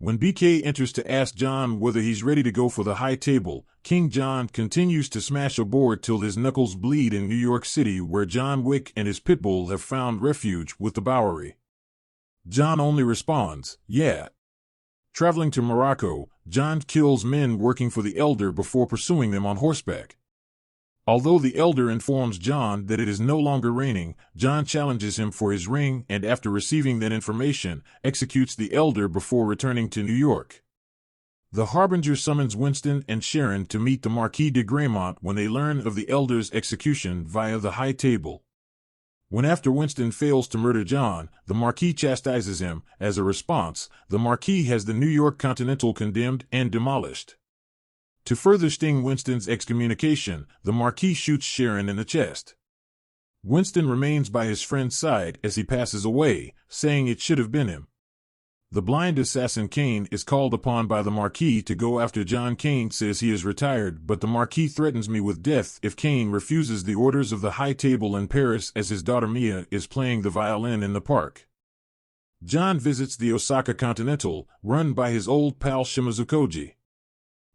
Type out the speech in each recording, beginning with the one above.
When BK enters to ask John whether he's ready to go for the high table, King John continues to smash a board till his knuckles bleed in New York City, where John Wick and his pitbull have found refuge with the Bowery. John only responds, "Yeah." Traveling to Morocco, John kills men working for the Elder before pursuing them on horseback. Although the Elder informs John that it is no longer raining, John challenges him for his ring and, after receiving that information, executes the Elder before returning to New York. The Harbinger summons Winston and Sharon to meet the Marquis de Graymont when they learn of the Elder's execution via the high table. When after Winston fails to murder John, the Marquis chastises him. As a response, the Marquis has the New York Continental condemned and demolished. To further sting Winston's excommunication, the Marquis shoots Sharon in the chest. Winston remains by his friend's side as he passes away, saying it should have been him. The blind assassin Kane is called upon by the Marquis to go after John. Kane says he is retired, but the Marquis threatens me with death if Kane refuses the orders of the high table in Paris, as his daughter Mia is playing the violin in the park. John visits the Osaka Continental, run by his old pal Shimazu Koji,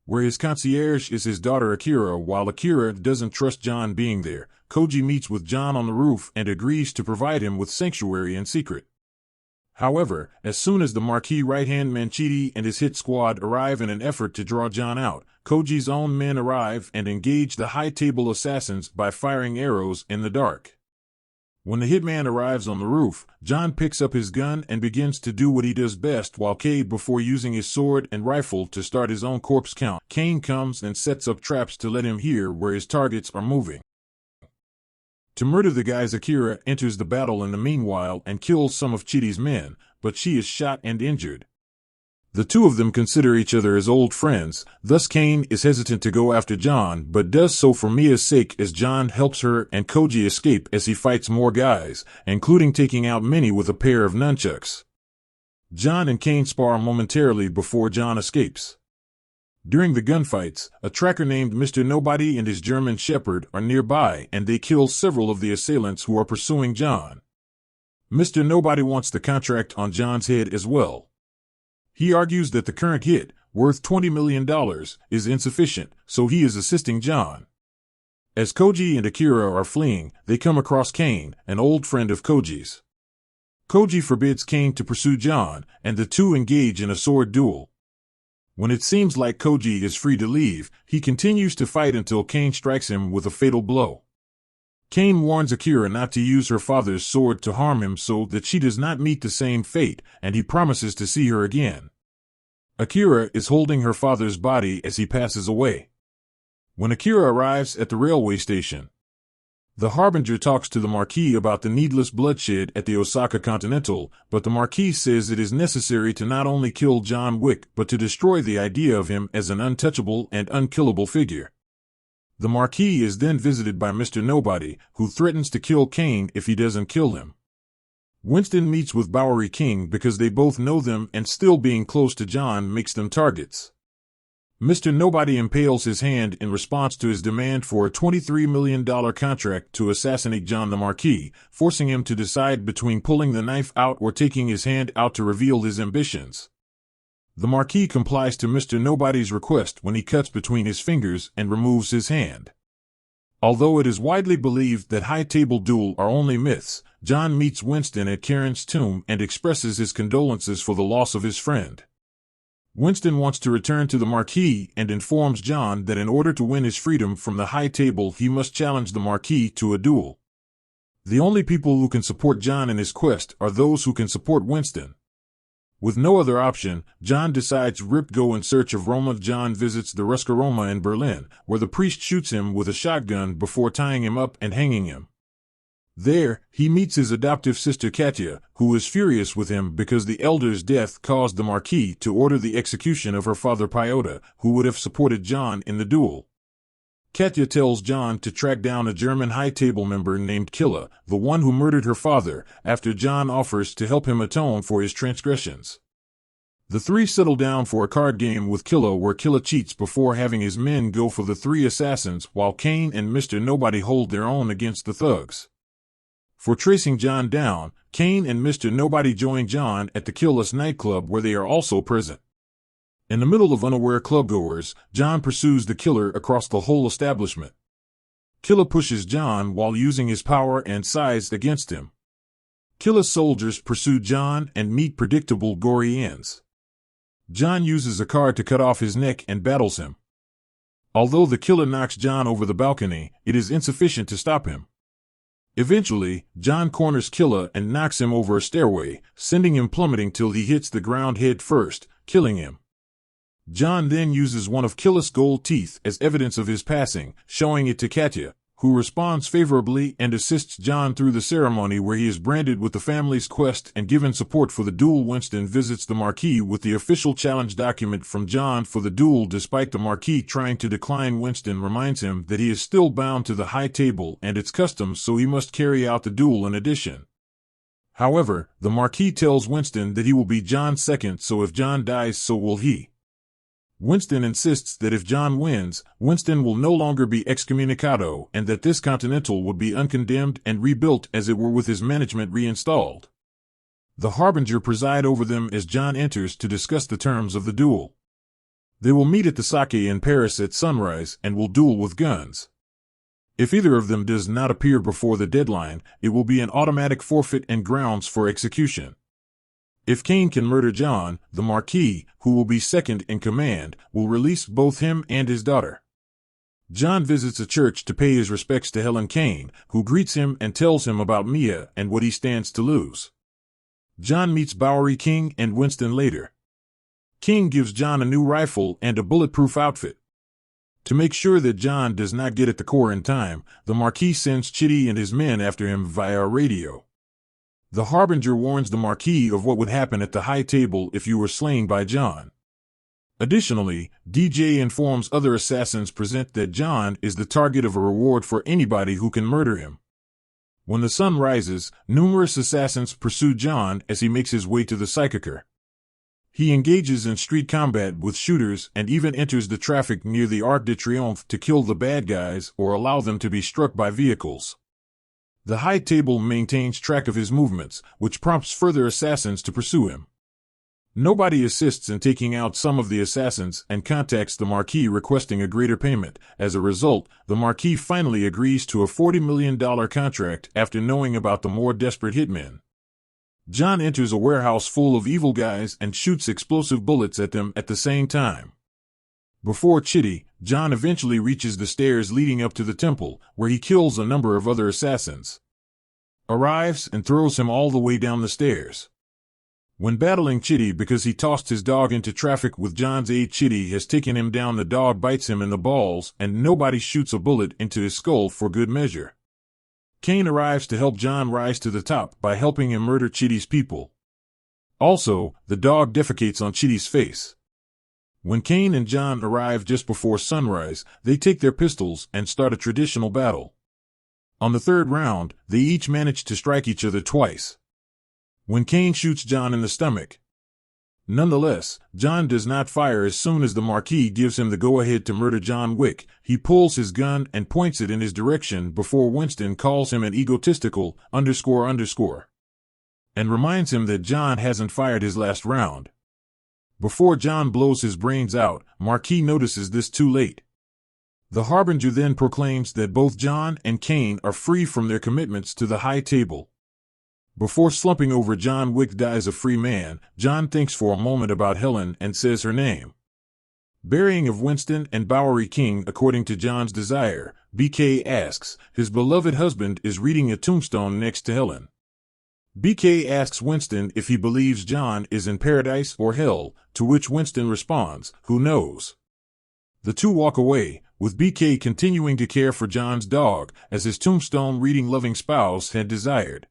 where his concierge is his daughter Akira. While Akira doesn't trust John being there, Koji meets with John on the roof and agrees to provide him with sanctuary in secret. However, as soon as the Marquis right-hand Manchidi and his hit squad arrive in an effort to draw John out, Koji's own men arrive and engage the high-table assassins by firing arrows in the dark. When the hitman arrives on the roof, John picks up his gun and begins to do what he does best while Cade before using his sword and rifle to start his own corpse count. Kane comes and sets up traps to let him hear where his targets are moving. To murder the guys, Akira enters the battle in the meanwhile and kills some of Chidi's men, but she is shot and injured. The two of them consider each other as old friends, thus Kane is hesitant to go after John, but does so for Mia's sake as John helps her and Koji escape as he fights more guys, including taking out many with a pair of nunchucks. John and Kane spar momentarily before John escapes. During the gunfights, a tracker named Mr. Nobody and his German Shepherd are nearby and they kill several of the assailants who are pursuing John. Mr. Nobody wants the contract on John's head as well. He argues that the current hit, worth $20 million, is insufficient, so he is assisting John. As Koji and Akira are fleeing, they come across Kane, an old friend of Koji's. Koji forbids Kane to pursue John, and the two engage in a sword duel. When it seems like Koji is free to leave, he continues to fight until Kane strikes him with a fatal blow. Kane warns Akira not to use her father's sword to harm him so that she does not meet the same fate, and he promises to see her again. Akira is holding her father's body as he passes away. When Akira arrives at the railway station, the Harbinger talks to the Marquis about the needless bloodshed at the Osaka Continental, but the Marquis says it is necessary to not only kill John Wick but to destroy the idea of him as an untouchable and unkillable figure. The Marquis is then visited by Mr. Nobody, who threatens to kill Kane if he doesn't kill him. Winston meets with Bowery King because they both know them and still being close to John makes them targets. Mr. Nobody impales his hand in response to his demand for a $23 million contract to assassinate John the Marquis, forcing him to decide between pulling the knife out or taking his hand out to reveal his ambitions. The Marquis complies to Mr. Nobody's request when he cuts between his fingers and removes his hand. Although it is widely believed that high-table duel are only myths, John meets Winston at Karen's tomb and expresses his condolences for the loss of his friend. Winston wants to return to the Marquis and informs John that in order to win his freedom from the high table he must challenge the Marquis to a duel. The only people who can support John in his quest are those who can support Winston. With no other option, John decides to go in search of Roma. John visits the Ruska Roma in Berlin, where the priest shoots him with a shotgun before tying him up and hanging him. There, he meets his adoptive sister Katya, who is furious with him because the Elder's death caused the Marquis to order the execution of her father Pyotr, who would have supported John in the duel. Katya tells John to track down a German high-table member named Killa, the one who murdered her father, after John offers to help him atone for his transgressions. The three settle down for a card game with Killa where Killa cheats before having his men go for the three assassins while Kane and Mr. Nobody hold their own against the thugs. For tracing John down, Kane and Mr. Nobody join John at the Killless nightclub where they are also present. In the middle of unaware clubgoers, John pursues the killer across the whole establishment. Killer pushes John while using his power and size against him. Killer's soldiers pursue John and meet predictable gory ends. John uses a card to cut off his neck and battles him. Although the killer knocks John over the balcony, it is insufficient to stop him. Eventually, John corners Killer and knocks him over a stairway, sending him plummeting till he hits the ground head first, killing him. John then uses one of Killer's gold teeth as evidence of his passing, showing it to Katya, who responds favorably and assists John through the ceremony where he is branded with the family's quest and given support for the duel. Winston visits the Marquis with the official challenge document from John for the duel. Despite the Marquis trying to decline, Winston reminds him that he is still bound to the high table and its customs, so he must carry out the duel in addition. However, the Marquis tells Winston that he will be John's second, so if John dies, so will he. Winston insists that if John wins, Winston will no longer be excommunicado and that this Continental would be uncondemned and rebuilt as it were with his management reinstalled. The Harbinger preside over them as John enters to discuss the terms of the duel. They will meet at the Sake in Paris at sunrise and will duel with guns. If either of them does not appear before the deadline, it will be an automatic forfeit and grounds for execution. If Kane can murder John, the Marquis, who will be second in command, will release both him and his daughter. John visits a church to pay his respects to Helen Kane, who greets him and tells him about Mia and what he stands to lose. John meets Bowery King and Winston later. King gives John a new rifle and a bulletproof outfit. To make sure that John does not get at the core in time, the Marquis sends Chitty and his men after him via radio. The Harbinger warns the Marquis of what would happen at the high table if you were slain by John. Additionally, DJ informs other assassins present that John is the target of a reward for anybody who can murder him. When the sun rises, numerous assassins pursue John as he makes his way to the Psychicer. He engages in street combat with shooters and even enters the traffic near the Arc de Triomphe to kill the bad guys or allow them to be struck by vehicles. The high table maintains track of his movements, which prompts further assassins to pursue him. Nobody assists in taking out some of the assassins and contacts the Marquis requesting a greater payment. As a result, the Marquis finally agrees to a $40 million contract after knowing about the more desperate hitmen. John enters a warehouse full of evil guys and shoots explosive bullets at them at the same time. Before Chitty, John eventually reaches the stairs leading up to the temple, where he kills a number of other assassins. Arrives and throws him all the way down the stairs. When battling Chitty because he tossed his dog into traffic with John's aid, Chitty has taken him down. The dog bites him in the balls and nobody shoots a bullet into his skull for good measure. Kane arrives to help John rise to the top by helping him murder Chitty's people. Also, the dog defecates on Chitty's face. When Kane and John arrive just before sunrise, they take their pistols and start a traditional battle. On the third round, they each manage to strike each other twice. When Kane shoots John in the stomach. Nonetheless, John does not fire. As soon as the Marquis gives him the go-ahead to murder John Wick, he pulls his gun and points it in his direction before Winston calls him an egotistical ... and reminds him that John hasn't fired his last round. Before John blows his brains out, Marquis notices this too late. The Harbinger then proclaims that both John and Kane are free from their commitments to the high table. Before slumping over, John Wick dies a free man. John thinks for a moment about Helen and says her name. Burying of Winston and Bowery King according to John's desire, BK asks, his beloved husband is reading a tombstone next to Helen. BK asks Winston if he believes John is in paradise or hell, to which Winston responds, who knows? The two walk away, with BK continuing to care for John's dog, as his tombstone reading loving spouse had desired.